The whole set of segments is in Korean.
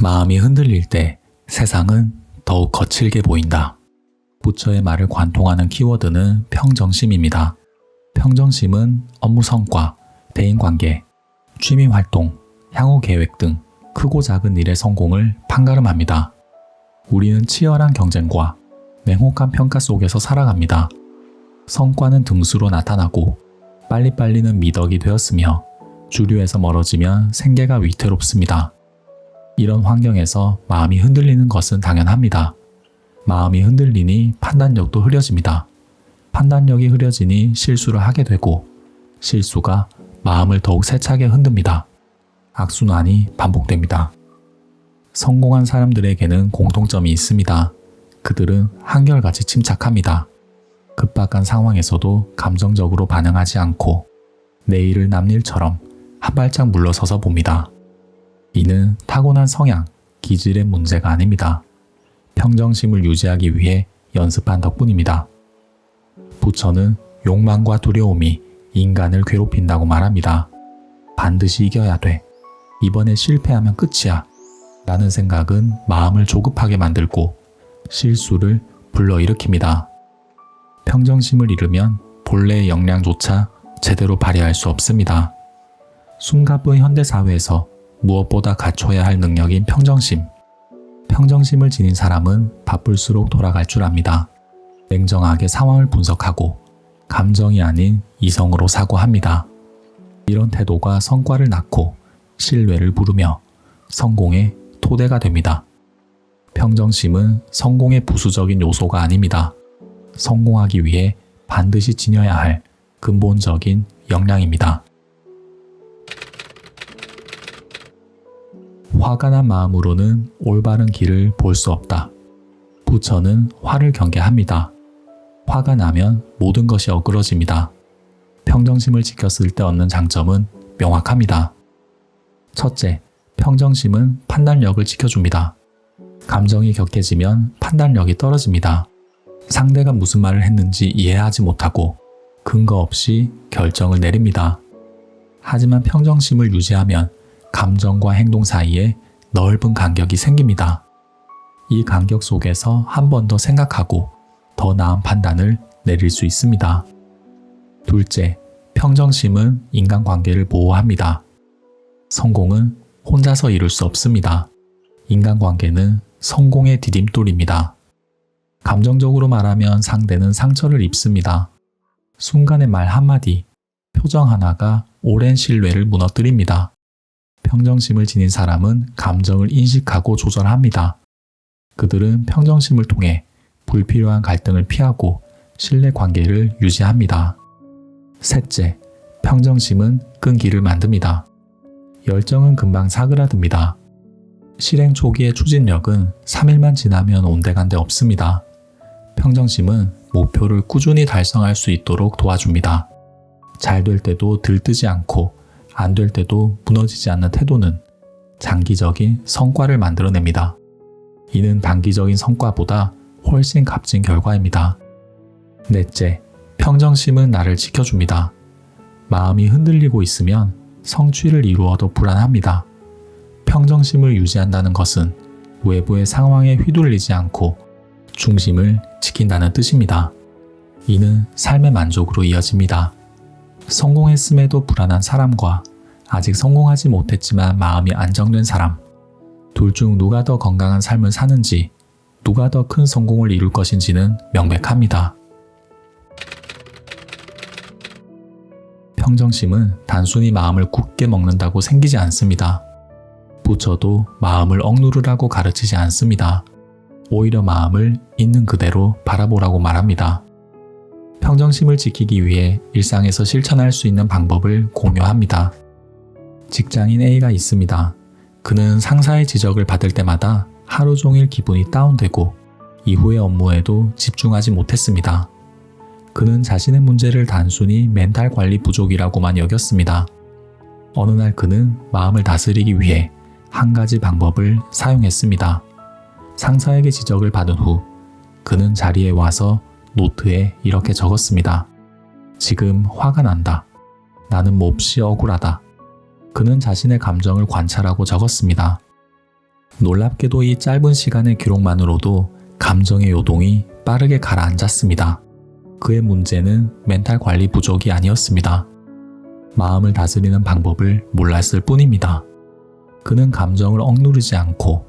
마음이 흔들릴 때 세상은 더욱 거칠게 보인다. 부처의 말을 관통하는 키워드는 평정심입니다. 평정심은 업무 성과, 대인관계, 취미활동, 향후 계획 등 크고 작은 일의 성공을 판가름합니다. 우리는 치열한 경쟁과 냉혹한 평가 속에서 살아갑니다. 성과는 등수로 나타나고 빨리빨리는 미덕이 되었으며 주류에서 멀어지면 생계가 위태롭습니다. 이런 환경에서 마음이 흔들리는 것은 당연합니다. 마음이 흔들리니 판단력도 흐려집니다. 판단력이 흐려지니 실수를 하게 되고 실수가 마음을 더욱 세차게 흔듭니다. 악순환이 반복됩니다. 성공한 사람들에게는 공통점이 있습니다. 그들은 한결같이 침착합니다. 급박한 상황에서도 감정적으로 반응하지 않고 내일을 남일처럼 한 발짝 물러서서 봅니다. 이는 타고난 성향, 기질의 문제가 아닙니다. 평정심을 유지하기 위해 연습한 덕분입니다. 부처는 욕망과 두려움이 인간을 괴롭힌다고 말합니다. 반드시 이겨야 돼. 이번에 실패하면 끝이야. 라는 생각은 마음을 조급하게 만들고 실수를 불러일으킵니다. 평정심을 잃으면 본래의 역량조차 제대로 발휘할 수 없습니다. 숨가부의 현대사회에서 무엇보다 갖춰야 할 능력인 평정심. 평정심을 지닌 사람은 바쁠수록 돌아갈 줄 압니다. 냉정하게 상황을 분석하고 감정이 아닌 이성으로 사고합니다. 이런 태도가 성과를 낳고 신뢰를 부르며 성공의 토대가 됩니다. 평정심은 성공의 부수적인 요소가 아닙니다. 성공하기 위해 반드시 지녀야 할 근본적인 역량입니다. 화가 난 마음으로는 올바른 길을 볼 수 없다. 부처는 화를 경계합니다. 화가 나면 모든 것이 어그러집니다. 평정심을 지켰을 때 얻는 장점은 명확합니다. 첫째, 평정심은 판단력을 지켜줍니다. 감정이 격해지면 판단력이 떨어집니다. 상대가 무슨 말을 했는지 이해하지 못하고 근거 없이 결정을 내립니다. 하지만 평정심을 유지하면 감정과 행동 사이에 넓은 간격이 생깁니다. 이 간격 속에서 한 번 더 생각하고 더 나은 판단을 내릴 수 있습니다. 둘째, 평정심은 인간관계를 보호합니다. 성공은 혼자서 이룰 수 없습니다. 인간관계는 성공의 디딤돌입니다. 감정적으로 말하면 상대는 상처를 입습니다. 순간의 말 한마디, 표정 하나가 오랜 신뢰를 무너뜨립니다. 평정심을 지닌 사람은 감정을 인식하고 조절합니다. 그들은 평정심을 통해 불필요한 갈등을 피하고 신뢰 관계를 유지합니다. 셋째, 평정심은 끈기를 만듭니다. 열정은 금방 사그라듭니다. 실행 초기의 추진력은 3일만 지나면 온데간데 없습니다. 평정심은 목표를 꾸준히 달성할 수 있도록 도와줍니다. 잘 될 때도 들뜨지 않고 안 될 때도 무너지지 않는 태도는 장기적인 성과를 만들어냅니다. 이는 단기적인 성과보다 훨씬 값진 결과입니다. 넷째, 평정심은 나를 지켜줍니다. 마음이 흔들리고 있으면 성취를 이루어도 불안합니다. 평정심을 유지한다는 것은 외부의 상황에 휘둘리지 않고 중심을 지킨다는 뜻입니다. 이는 삶의 만족으로 이어집니다. 성공했음에도 불안한 사람과 아직 성공하지 못했지만 마음이 안정된 사람, 둘 중 누가 더 건강한 삶을 사는지, 누가 더 큰 성공을 이룰 것인지는 명백합니다. 평정심은 단순히 마음을 굳게 먹는다고 생기지 않습니다. 부처도 마음을 억누르라고 가르치지 않습니다. 오히려 마음을 있는 그대로 바라보라고 말합니다. 평정심을 지키기 위해 일상에서 실천할 수 있는 방법을 공유합니다. 직장인 A가 있습니다. 그는 상사의 지적을 받을 때마다 하루 종일 기분이 다운되고 이후의 업무에도 집중하지 못했습니다. 그는 자신의 문제를 단순히 멘탈 관리 부족이라고만 여겼습니다. 어느 날 그는 마음을 다스리기 위해 한 가지 방법을 사용했습니다. 상사에게 지적을 받은 후 그는 자리에 와서 노트에 이렇게 적었습니다. 지금 화가 난다. 나는 몹시 억울하다. 그는 자신의 감정을 관찰하고 적었습니다. 놀랍게도 이 짧은 시간의 기록만으로도 감정의 요동이 빠르게 가라앉았습니다. 그의 문제는 멘탈 관리 부족이 아니었습니다. 마음을 다스리는 방법을 몰랐을 뿐입니다. 그는 감정을 억누르지 않고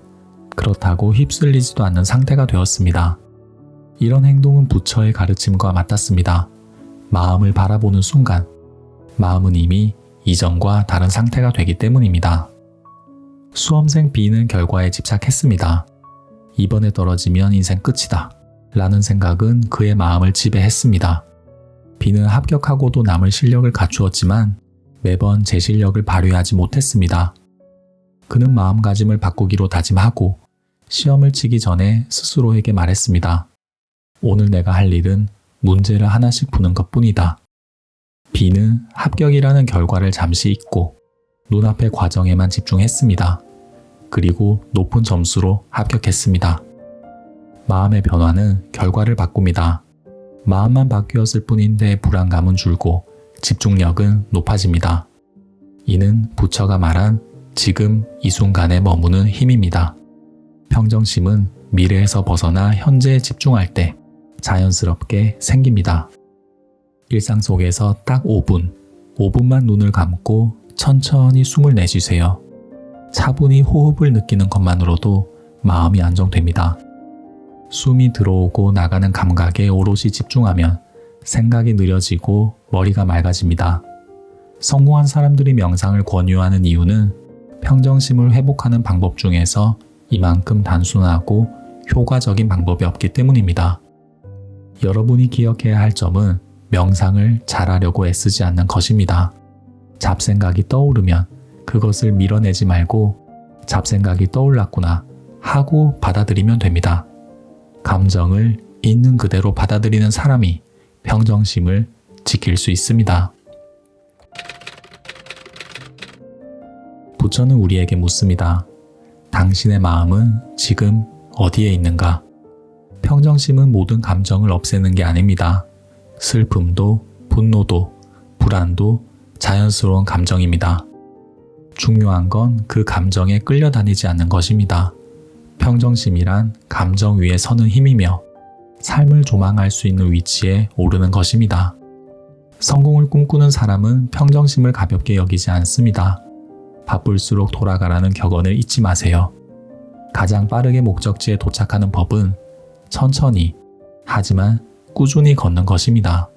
그렇다고 휩쓸리지도 않는 상태가 되었습니다. 이런 행동은 부처의 가르침과 맞닿습니다. 마음을 바라보는 순간 마음은 이미 이전과 다른 상태가 되기 때문입니다. 수험생 B는 결과에 집착했습니다. 이번에 떨어지면 인생 끝이다 라는 생각은 그의 마음을 지배했습니다. B는 합격하고도 남을 실력을 갖추었지만 매번 제 실력을 발휘하지 못했습니다. 그는 마음가짐을 바꾸기로 다짐하고 시험을 치기 전에 스스로에게 말했습니다. 오늘 내가 할 일은 문제를 하나씩 푸는 것뿐이다. B는 합격이라는 결과를 잠시 잊고 눈앞의 과정에만 집중했습니다. 그리고 높은 점수로 합격했습니다. 마음의 변화는 결과를 바꿉니다. 마음만 바뀌었을 뿐인데 불안감은 줄고 집중력은 높아집니다. 이는 부처가 말한 지금 이 순간에 머무는 힘입니다. 평정심은 미래에서 벗어나 현재에 집중할 때 자연스럽게 생깁니다. 일상 속에서 딱 5분만 눈을 감고 천천히 숨을 내쉬세요. 차분히 호흡을 느끼는 것만으로도 마음이 안정됩니다. 숨이 들어오고 나가는 감각에 오롯이 집중하면 생각이 느려지고 머리가 맑아집니다. 성공한 사람들이 명상을 권유하는 이유는 평정심을 회복하는 방법 중에서 이만큼 단순하고 효과적인 방법이 없기 때문입니다. 여러분이 기억해야 할 점은 명상을 잘하려고 애쓰지 않는 것입니다. 잡생각이 떠오르면 그것을 밀어내지 말고 잡생각이 떠올랐구나 하고 받아들이면 됩니다. 감정을 있는 그대로 받아들이는 사람이 평정심을 지킬 수 있습니다. 부처는 우리에게 묻습니다. 당신의 마음은 지금 어디에 있는가? 평정심은 모든 감정을 없애는 게 아닙니다. 슬픔도, 분노도, 불안도 자연스러운 감정입니다. 중요한 건 그 감정에 끌려다니지 않는 것입니다. 평정심이란 감정 위에 서는 힘이며 삶을 조망할 수 있는 위치에 오르는 것입니다. 성공을 꿈꾸는 사람은 평정심을 가볍게 여기지 않습니다. 바쁠수록 돌아가라는 격언을 잊지 마세요. 가장 빠르게 목적지에 도착하는 법은 천천히 하지만 꾸준히 걷는 것입니다.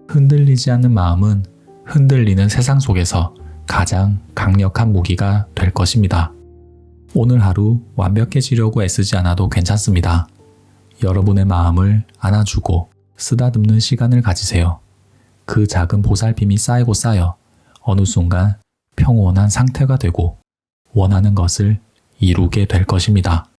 흔들리지 않는 마음은 흔들리는 세상 속에서 가장 강력한 무기가 될 것입니다. 오늘 하루 완벽해지려고 애쓰지 않아도 괜찮습니다. 여러분의 마음을 안아주고 쓰다듬는 시간을 가지세요. 그 작은 보살핌이 쌓이고 쌓여 어느 순간 평온한 상태가 되고 원하는 것을 이루게 될 것입니다.